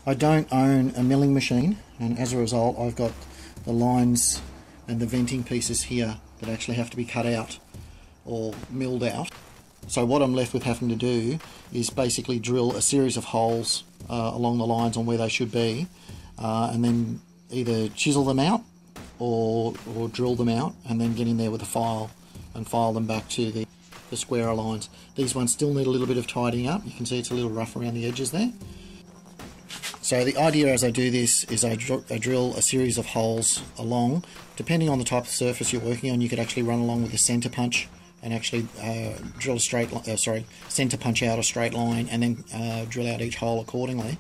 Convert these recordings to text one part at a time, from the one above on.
I don't own a milling machine, and as a result I've got the lines and the venting pieces here that actually have to be cut out or milled out. So what I'm left with having to do is basically drill a series of holes along the lines on where they should be, and then either chisel them out or drill them out and then get in there with a file and file them back to the squarer lines. These ones still need a little bit of tidying up. You can see it's a little rough around the edges there. So the idea as I do this is I drill a series of holes along. Depending on the type of surface you're working on, you could actually run along with a center punch and actually drill a center punch out a straight line and then drill out each hole accordingly.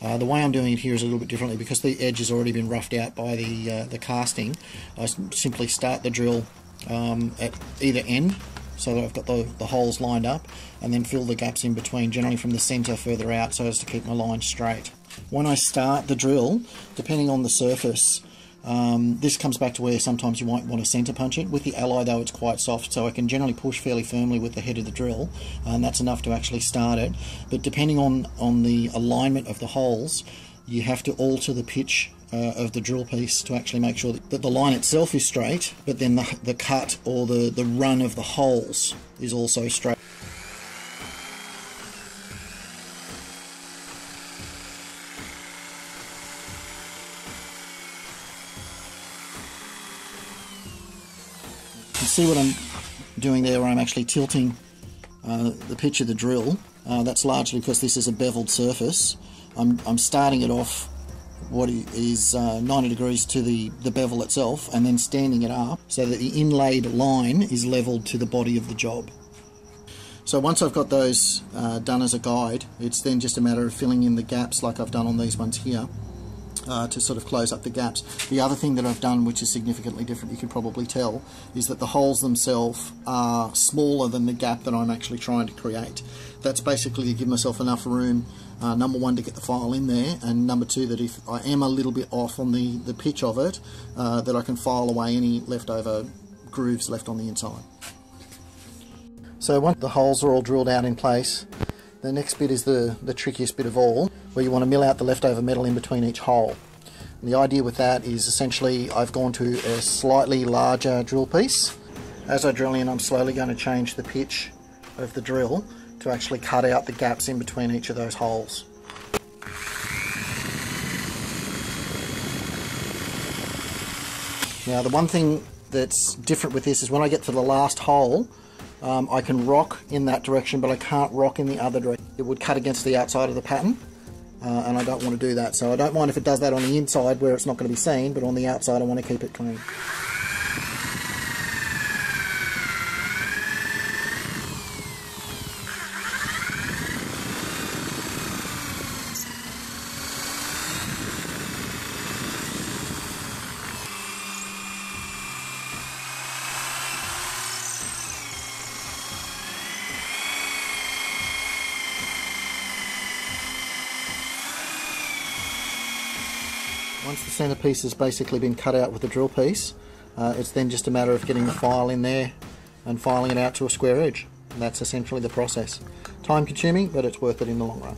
The way I'm doing it here is a little bit differently because the edge has already been roughed out by the casting. I simply start the drill at either end, so that I've got the holes lined up, and then fill the gaps in between, generally from the centre further out, so as to keep my line straight. When I start the drill, depending on the surface, this comes back to where sometimes you might want to centre punch it. With the Ally though, it's quite soft, so I can generally push fairly firmly with the head of the drill, and that's enough to actually start it. But depending on the alignment of the holes, you have to alter the pitch of the drill piece to actually make sure that the line itself is straight, but then the cut or the run of the holes is also straight. You can see what I'm doing there, where I'm actually tilting the pitch of the drill. That's largely because this is a beveled surface. I'm starting it off what is 90 degrees to the bevel itself, and then standing it up so that the inlaid line is leveled to the body of the job. So once I've got those done as a guide, it's then just a matter of filling in the gaps like I've done on these ones here, to sort of close up the gaps. The other thing that I've done, which is significantly different, you can probably tell, is that the holes themselves are smaller than the gap that I'm actually trying to create. That's basically to give myself enough room, number one, to get the file in there, and number two, that if I am a little bit off on the pitch of it, that I can file away any leftover grooves left on the inside. So once the holes are all drilled out in place, the next bit is the trickiest bit of all, where you want to mill out the leftover metal in between each hole. And the idea with that is essentially I've gone to a slightly larger drill piece. As I drill in, I'm slowly going to change the pitch of the drill to actually cut out the gaps in between each of those holes. Now the one thing that's different with this is when I get to the last hole, I can rock in that direction, but I can't rock in the other direction. It would cut against the outside of the pattern, and I don't want to do that. So I don't mind if it does that on the inside where it's not going to be seen, but on the outside I want to keep it clean. Once the centrepiece has basically been cut out with the drill piece, it's then just a matter of getting the file in there and filing it out to a square edge. And that's essentially the process. Time consuming, but it's worth it in the long run.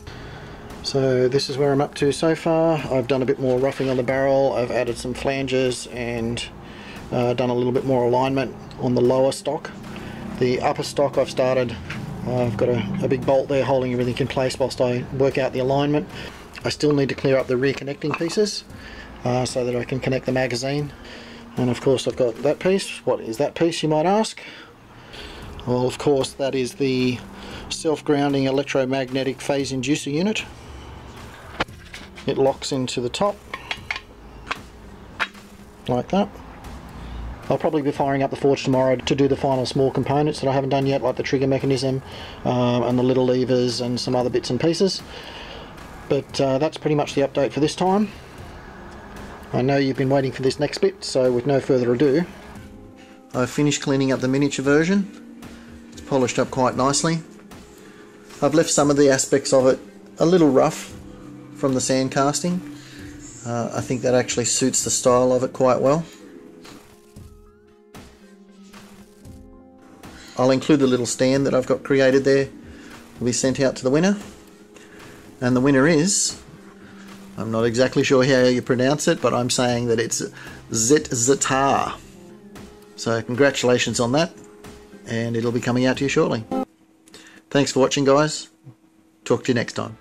So this is where I'm up to so far. I've done a bit more roughing on the barrel, I've added some flanges and done a little bit more alignment on the lower stock. The upper stock I've started, I've got a big bolt there holding everything in place whilst I work out the alignment. I still need to clear up the rear connecting pieces so that I can connect the magazine. And of course I've got that piece. What is that piece, you might ask? Well, of course that is the self-grounding electromagnetic phase inducer unit. It locks into the top like that. I'll probably be firing up the forge tomorrow to do the final small components that I haven't done yet, like the trigger mechanism and the little levers and some other bits and pieces. But that's pretty much the update for this time. I know you've been waiting for this next bit, so with no further ado, I've finished cleaning up the miniature version. It's polished up quite nicely. I've left some of the aspects of it a little rough from the sand casting. I think that actually suits the style of it quite well. I'll include the little stand that I've got created there. Will be sent out to the winner. And the winner is I'm not exactly sure how you pronounce it, but I'm saying that it's Zit-Zatar. So congratulations on that, and it'll be coming out to you shortly. Thanks for watching, guys. Talk to you next time.